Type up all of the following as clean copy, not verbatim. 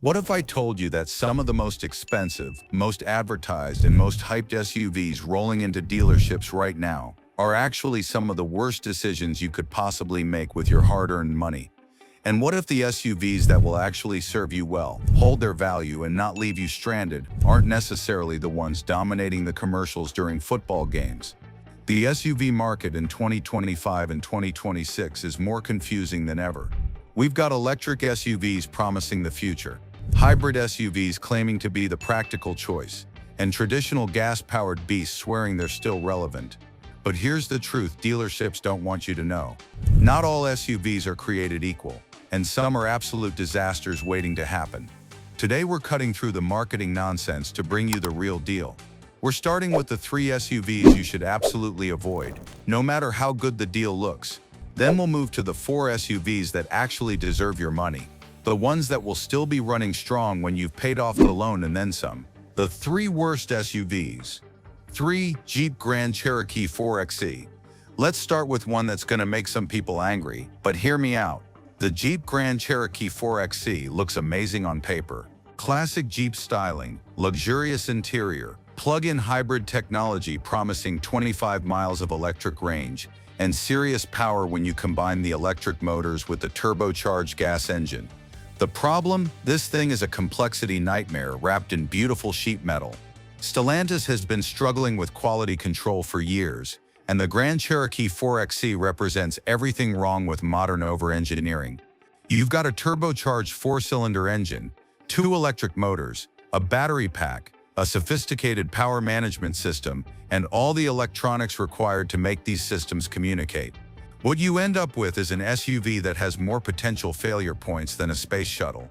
What if I told you that some of the most expensive, most advertised, and most hyped SUVs rolling into dealerships right now are actually some of the worst decisions you could possibly make with your hard-earned money? And what if the SUVs that will actually serve you well, hold their value, and not leave you stranded aren't necessarily the ones dominating the commercials during football games? The SUV market in 2025 and 2026 is more confusing than ever. We've got electric SUVs promising the future, hybrid SUVs claiming to be the practical choice, and traditional gas-powered beasts swearing they're still relevant. But here's the truth dealerships don't want you to know. Not all SUVs are created equal, and some are absolute disasters waiting to happen. Today we're cutting through the marketing nonsense to bring you the real deal. We're starting with the 3 SUVs you should absolutely avoid, no matter how good the deal looks. Then we'll move to the 4 SUVs that actually deserve your money, the ones that will still be running strong when you've paid off the loan and then some. The 3 worst SUVs. 3. Jeep Grand Cherokee 4xe. Let's start with one that's gonna make some people angry, but hear me out. The Jeep Grand Cherokee 4xe looks amazing on paper. Classic Jeep styling, luxurious interior, plug-in hybrid technology promising 25 miles of electric range, and serious power when you combine the electric motors with the turbocharged gas engine. The problem? This thing is a complexity nightmare wrapped in beautiful sheet metal. Stellantis has been struggling with quality control for years, and the Grand Cherokee 4xe represents everything wrong with modern over-engineering. You've got a turbocharged 4-cylinder engine, 2 electric motors, a battery pack, a sophisticated power management system, and all the electronics required to make these systems communicate. What you end up with is an SUV that has more potential failure points than a space shuttle.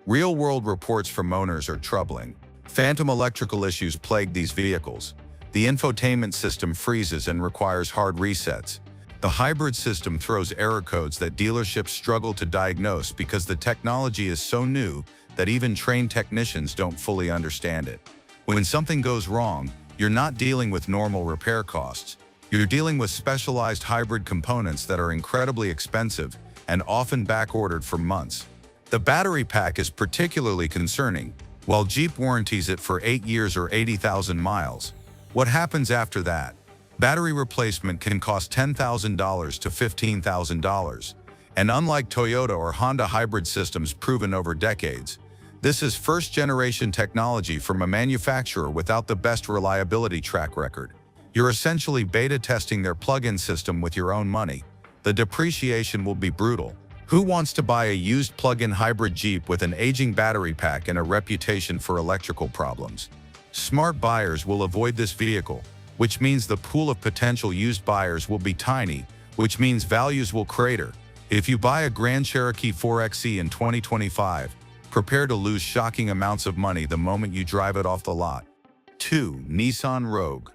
Real-world reports from owners are troubling. Phantom electrical issues plague these vehicles. The infotainment system freezes and requires hard resets. The hybrid system throws error codes that dealerships struggle to diagnose because the technology is so new that even trained technicians don't fully understand it. When something goes wrong, you're not dealing with normal repair costs. You're dealing with specialized hybrid components that are incredibly expensive and often back-ordered for months. The battery pack is particularly concerning. While Jeep warranties it for 8 years or 80,000 miles, what happens after that? Battery replacement can cost $10,000 to $15,000. And unlike Toyota or Honda hybrid systems proven over decades, this is first-generation technology from a manufacturer without the best reliability track record. You're essentially beta testing their plug-in system with your own money. The depreciation will be brutal. Who wants to buy a used plug-in hybrid Jeep with an aging battery pack and a reputation for electrical problems? Smart buyers will avoid this vehicle, which means the pool of potential used buyers will be tiny, which means values will crater. If you buy a Grand Cherokee 4xe in 2025, prepare to lose shocking amounts of money the moment you drive it off the lot. 2. Nissan Rogue.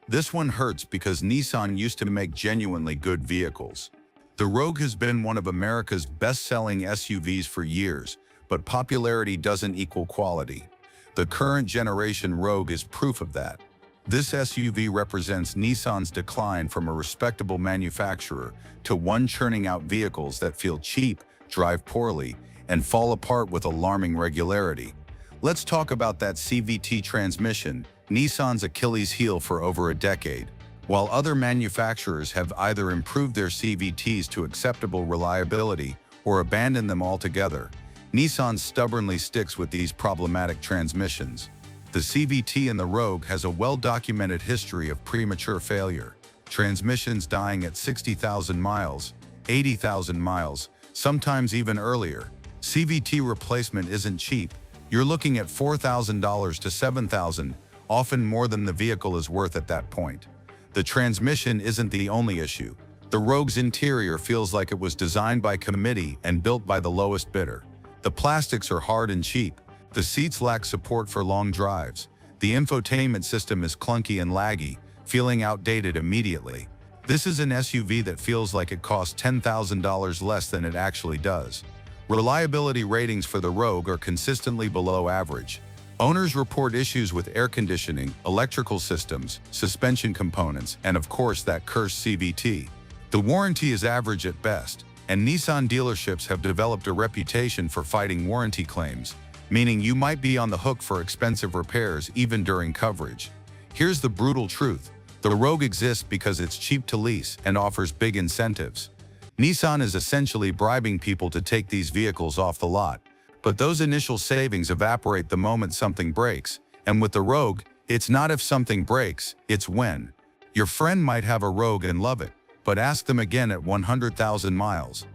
This one hurts because Nissan used to make genuinely good vehicles. The Rogue has been one of America's best-selling SUVs for years, but popularity doesn't equal quality. The current generation Rogue is proof of that. This SUV represents Nissan's decline from a respectable manufacturer to one churning out vehicles that feel cheap, drive poorly, and fall apart with alarming regularity. Let's talk about that CVT transmission, Nissan's Achilles heel for over a decade. While other manufacturers have either improved their CVTs to acceptable reliability or abandoned them altogether, Nissan stubbornly sticks with these problematic transmissions. The CVT in the Rogue has a well-documented history of premature failure, transmissions dying at 60,000 miles, 80,000 miles, sometimes even earlier. CVT replacement isn't cheap. You're looking at $4,000 to $7,000, often more than the vehicle is worth at that point. The transmission isn't the only issue. The Rogue's interior feels like it was designed by committee and built by the lowest bidder. The plastics are hard and cheap. The seats lack support for long drives. The infotainment system is clunky and laggy, feeling outdated immediately. This is an SUV that feels like it costs $10,000 less than it actually does. Reliability ratings for the Rogue are consistently below average. Owners report issues with air conditioning, electrical systems, suspension components, and of course that cursed CVT. The warranty is average at best, and Nissan dealerships have developed a reputation for fighting warranty claims. meaning you might be on the hook for expensive repairs even during coverage. Here's the brutal truth. The Rogue exists because it's cheap to lease and offers big incentives. Nissan is essentially bribing people to take these vehicles off the lot. But those initial savings evaporate the moment something breaks. And with the Rogue, it's not if something breaks, it's when. Your friend might have a Rogue and love it, but ask them again at 100,000 miles.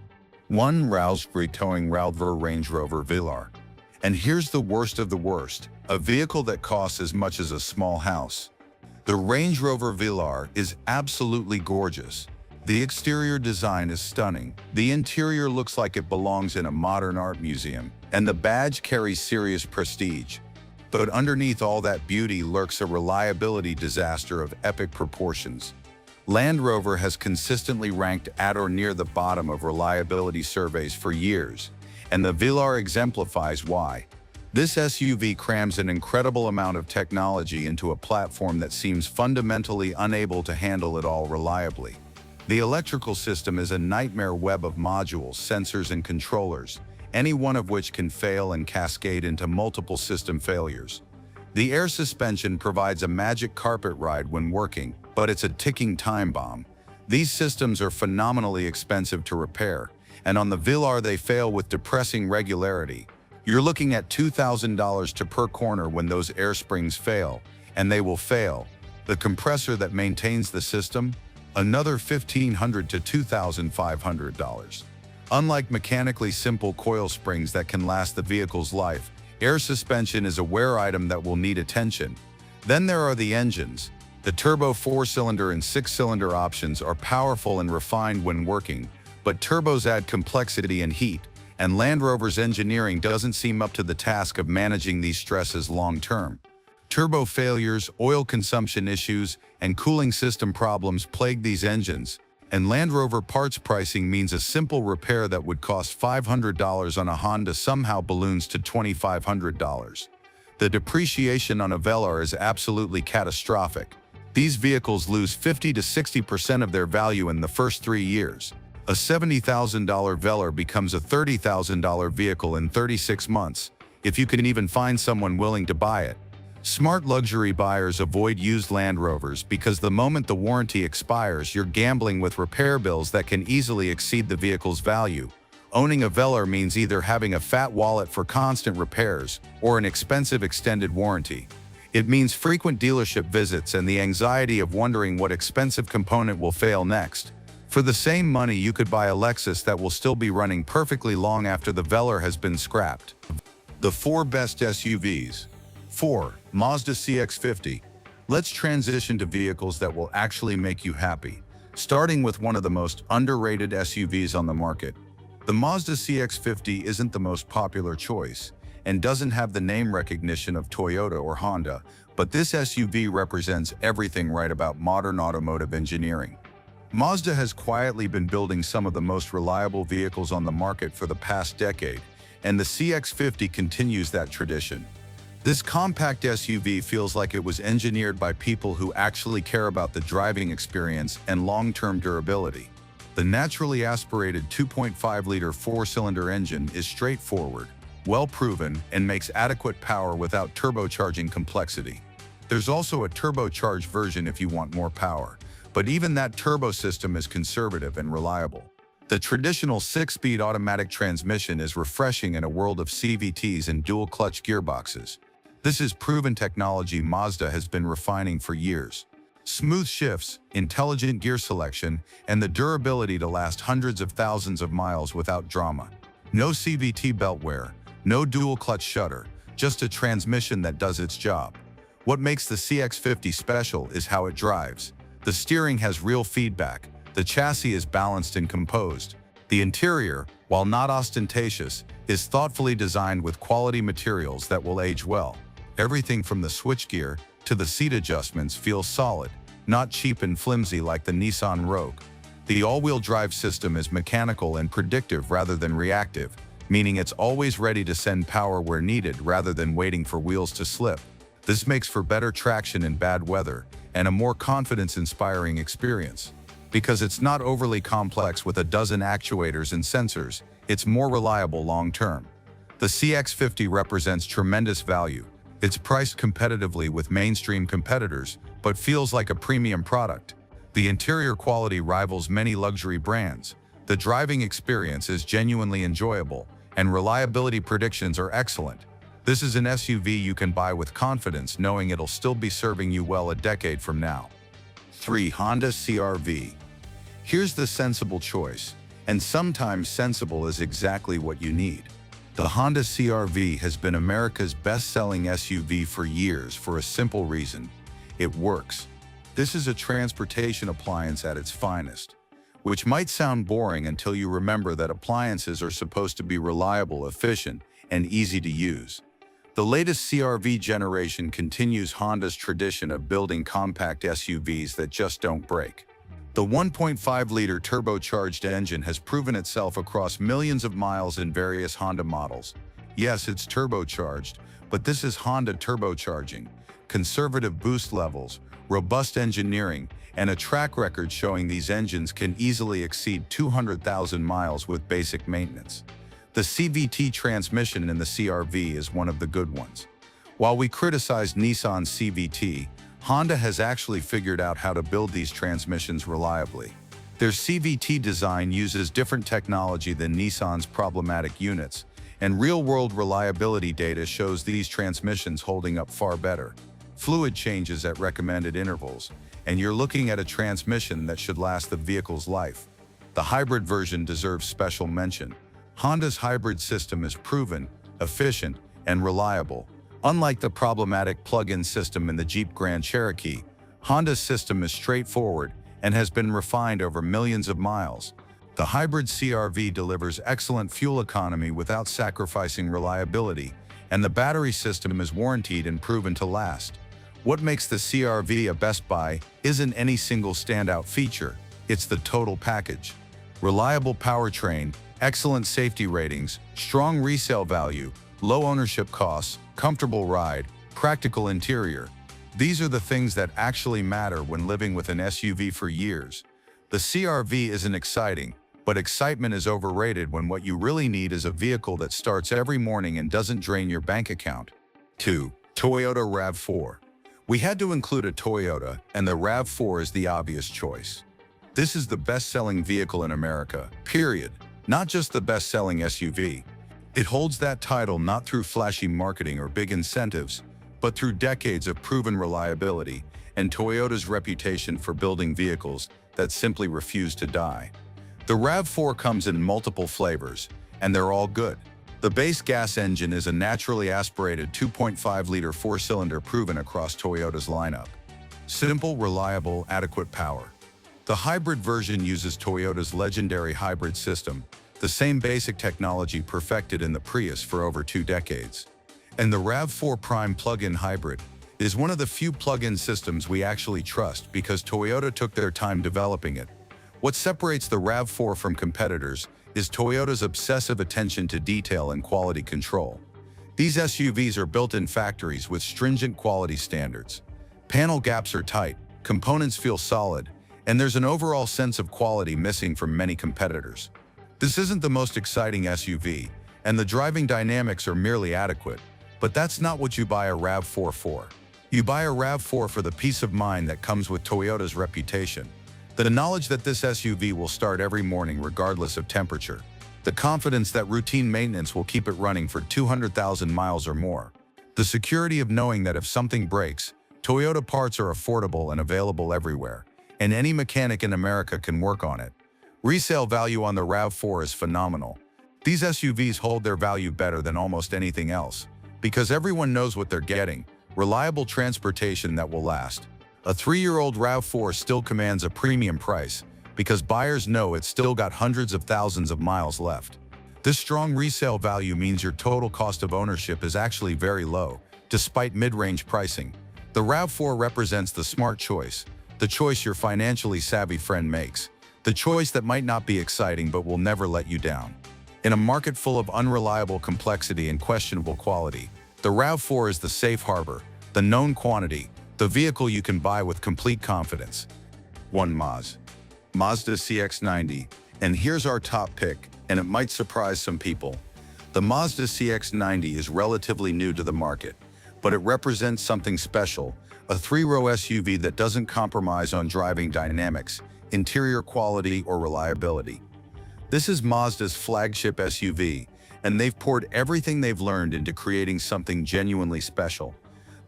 1. Raspberry towing Range Rover Velar. And here's the worst of the worst, a vehicle that costs as much as a small house. The Range Rover Velar is absolutely gorgeous. The exterior design is stunning, the interior looks like it belongs in a modern art museum, and the badge carries serious prestige. But underneath all that beauty lurks a reliability disaster of epic proportions. Land Rover has consistently ranked at or near the bottom of reliability surveys for years, and the Velar exemplifies why. This SUV crams an incredible amount of technology into a platform that seems fundamentally unable to handle it all reliably. The electrical system is a nightmare web of modules, sensors, and controllers, any one of which can fail and cascade into multiple system failures. The air suspension provides a magic carpet ride when working, but it's a ticking time bomb. These systems are phenomenally expensive to repair, and on the Velar they fail with depressing regularity. You're looking at $2,000 to per corner when those air springs fail, and they will fail. The compressor that maintains the system? Another $1,500 to $2,500. Unlike mechanically simple coil springs that can last the vehicle's life, air suspension is a wear item that will need attention. Then there are the engines. The turbo 4-cylinder and 6-cylinder options are powerful and refined when working, but turbos add complexity and heat, and Land Rover's engineering doesn't seem up to the task of managing these stresses long-term. Turbo failures, oil consumption issues, and cooling system problems plague these engines, and Land Rover parts pricing means a simple repair that would cost $500 on a Honda somehow balloons to $2,500. The depreciation on a Velar is absolutely catastrophic. These vehicles lose 50 to 60% of their value in the first 3 years. A $70,000 Velar becomes a $30,000 vehicle in 36 months, if you can even find someone willing to buy it. Smart luxury buyers avoid used Land Rovers because the moment the warranty expires, you're gambling with repair bills that can easily exceed the vehicle's value. Owning a Velar means either having a fat wallet for constant repairs or an expensive extended warranty. It means frequent dealership visits and the anxiety of wondering what expensive component will fail next. For the same money, you could buy a Lexus that will still be running perfectly long after the Velar has been scrapped. The 4 best SUVs. 4. Mazda CX-50. Let's transition to vehicles that will actually make you happy, starting with one of the most underrated SUVs on the market. The Mazda CX-50 isn't the most popular choice and doesn't have the name recognition of Toyota or Honda, but this SUV represents everything right about modern automotive engineering. Mazda has quietly been building some of the most reliable vehicles on the market for the past decade, and the CX-50 continues that tradition. This compact SUV feels like it was engineered by people who actually care about the driving experience and long-term durability. The naturally aspirated 2.5-liter 4-cylinder engine is straightforward, well-proven, and makes adequate power without turbocharging complexity. There's also a turbocharged version if you want more power, but even that turbo system is conservative and reliable. The traditional 6-speed automatic transmission is refreshing in a world of CVTs and dual-clutch gearboxes. This is proven technology Mazda has been refining for years. Smooth shifts, intelligent gear selection, and the durability to last hundreds of thousands of miles without drama. No CVT belt wear, no dual-clutch shutter, just a transmission that does its job. What makes the CX-50 special is how it drives. The steering has real feedback, the chassis is balanced and composed. The interior, while not ostentatious, is thoughtfully designed with quality materials that will age well. Everything from the switchgear to the seat adjustments feels solid, not cheap and flimsy like the Nissan Rogue. The all-wheel drive system is mechanical and predictive rather than reactive, meaning it's always ready to send power where needed rather than waiting for wheels to slip. This makes for better traction in bad weather and a more confidence-inspiring experience. Because it's not overly complex with a dozen actuators and sensors, it's more reliable long-term. The CX-50 represents tremendous value. It's priced competitively with mainstream competitors, but feels like a premium product. The interior quality rivals many luxury brands. The driving experience is genuinely enjoyable, and reliability predictions are excellent. This is an SUV you can buy with confidence, knowing it'll still be serving you well a decade from now. 3. Honda CR-V. Here's the sensible choice, and sometimes sensible is exactly what you need. The Honda CR-V has been America's best-selling SUV for years for a simple reason: it works. This is a transportation appliance at its finest, which might sound boring until you remember that appliances are supposed to be reliable, efficient, and easy to use. The latest CR-V generation continues Honda's tradition of building compact SUVs that just don't break. The 1.5-liter turbocharged engine has proven itself across millions of miles in various Honda models. Yes, it's turbocharged, but this is Honda turbocharging. Conservative boost levels, robust engineering, and a track record showing these engines can easily exceed 200,000 miles with basic maintenance. The CVT transmission in the CR-V is one of the good ones. While we criticize Nissan's CVT, Honda has actually figured out how to build these transmissions reliably. Their CVT design uses different technology than Nissan's problematic units, and real-world reliability data shows these transmissions holding up far better. Fluid changes at recommended intervals, and you're looking at a transmission that should last the vehicle's life. The hybrid version deserves special mention. Honda's hybrid system is proven, efficient, and reliable. Unlike the problematic plug-in system in the Jeep Grand Cherokee, Honda's system is straightforward and has been refined over millions of miles. The hybrid CR-V delivers excellent fuel economy without sacrificing reliability, and the battery system is warranted and proven to last. What makes the CR-V a best buy isn't any single standout feature, it's the total package. Reliable powertrain, excellent safety ratings, strong resale value, low ownership costs, comfortable ride, practical interior. These are the things that actually matter when living with an SUV for years. The CR-V isn't exciting, but excitement is overrated when what you really need is a vehicle that starts every morning and doesn't drain your bank account. 2. Toyota RAV4. We had to include a Toyota, and the RAV4 is the obvious choice. This is the best-selling vehicle in America, period. Not just the best-selling SUV. It holds that title not through flashy marketing or big incentives, but through decades of proven reliability and Toyota's reputation for building vehicles that simply refuse to die. The RAV4 comes in multiple flavors, and they're all good. The base gas engine is a naturally aspirated 2.5-liter four-cylinder proven across Toyota's lineup. Simple, reliable, adequate power. The hybrid version uses Toyota's legendary hybrid system, the same basic technology perfected in the Prius for over 2 decades. And the RAV4 Prime plug-in hybrid is one of the few plug-in systems we actually trust because Toyota took their time developing it. What separates the RAV4 from competitors is Toyota's obsessive attention to detail and quality control. These SUVs are built in factories with stringent quality standards. Panel gaps are tight, components feel solid, and there's an overall sense of quality missing from many competitors. This isn't the most exciting SUV, and the driving dynamics are merely adequate, but that's not what you buy a RAV4 for. You buy a RAV4 for the peace of mind that comes with Toyota's reputation. The knowledge that this SUV will start every morning regardless of temperature. The confidence that routine maintenance will keep it running for 200,000 miles or more. The security of knowing that if something breaks, Toyota parts are affordable and available everywhere, and any mechanic in America can work on it. Resale value on the RAV4 is phenomenal. These SUVs hold their value better than almost anything else, because everyone knows what they're getting: reliable transportation that will last. A 3-year-old RAV4 still commands a premium price, because buyers know it's still got hundreds of thousands of miles left. This strong resale value means your total cost of ownership is actually very low, despite mid-range pricing. The RAV4 represents the smart choice, the choice your financially savvy friend makes, the choice that might not be exciting but will never let you down. In a market full of unreliable complexity and questionable quality, the RAV4 is the safe harbor, the known quantity, the vehicle you can buy with complete confidence. 1. Mazda CX-90. And here's our top pick, and it might surprise some people. The Mazda CX-90 is relatively new to the market, but it represents something special, a three-row SUV that doesn't compromise on driving dynamics, interior quality, or reliability. This is Mazda's flagship SUV, and they've poured everything they've learned into creating something genuinely special.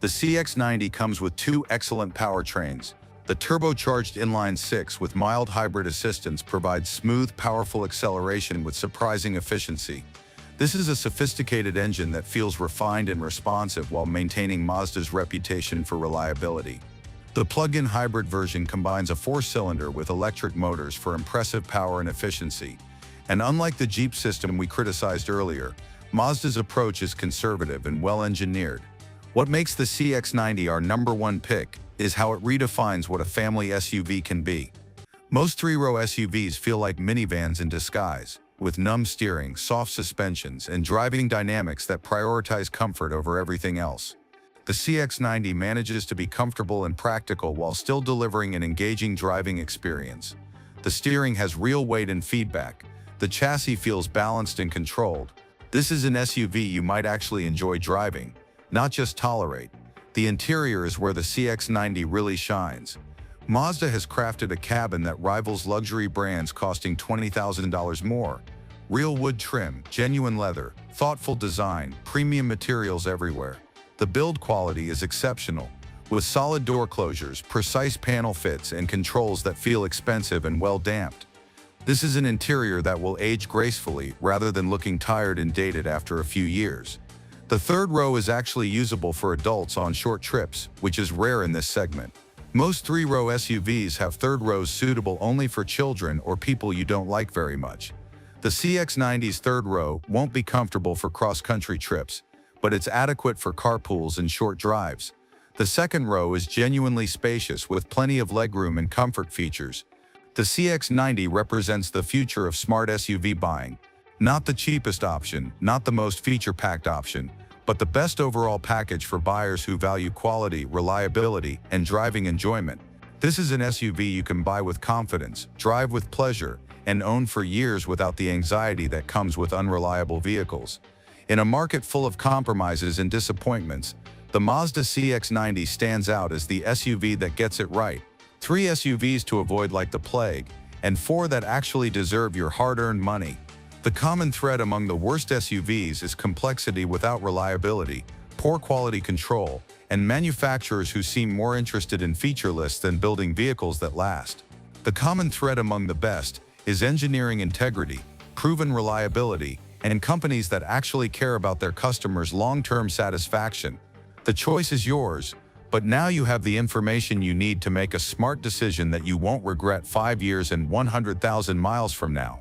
The CX-90 comes with two excellent powertrains. The turbocharged inline-six with mild hybrid assistance provides smooth, powerful acceleration with surprising efficiency. This is a sophisticated engine that feels refined and responsive while maintaining Mazda's reputation for reliability. The plug-in hybrid version combines a four-cylinder with electric motors for impressive power and efficiency. And unlike the Jeep system we criticized earlier, Mazda's approach is conservative and well-engineered. What makes the CX-90 our #1 pick is how it redefines what a family SUV can be. Most three-row SUVs feel like minivans in disguise, with numb steering, soft suspensions, and driving dynamics that prioritize comfort over everything else. The CX-90 manages to be comfortable and practical while still delivering an engaging driving experience. The steering has real weight and feedback. The chassis feels balanced and controlled. This is an SUV you might actually enjoy driving, not just tolerate. The interior is where the CX-90 really shines. Mazda has crafted a cabin that rivals luxury brands costing $20,000 more. Real wood trim, genuine leather, thoughtful design, premium materials everywhere. The build quality is exceptional, with solid door closures, precise panel fits, and controls that feel expensive and well-damped. This is an interior that will age gracefully rather than looking tired and dated after a few years. The third row is actually usable for adults on short trips, which is rare in this segment. Most three-row SUVs have third rows suitable only for children or people you don't like very much. The CX-90's third row won't be comfortable for cross-country trips, but it's adequate for carpools and short drives. The second row is genuinely spacious with plenty of legroom and comfort features. The CX-90 represents the future of smart SUV buying. Not the cheapest option, not the most feature-packed option, but the best overall package for buyers who value quality, reliability, and driving enjoyment. This is an SUV you can buy with confidence, drive with pleasure, and own for years without the anxiety that comes with unreliable vehicles. In a market full of compromises and disappointments, the Mazda CX-90 stands out as the SUV that gets it right. 3 SUVs to avoid like the plague, and 4 that actually deserve your hard-earned money. The common thread among the worst SUVs is complexity without reliability, poor quality control, and manufacturers who seem more interested in feature lists than building vehicles that last. The common thread among the best is engineering integrity, proven reliability, and companies that actually care about their customers' long-term satisfaction. The choice is yours, but now you have the information you need to make a smart decision that you won't regret 5 years and 100,000 miles from now.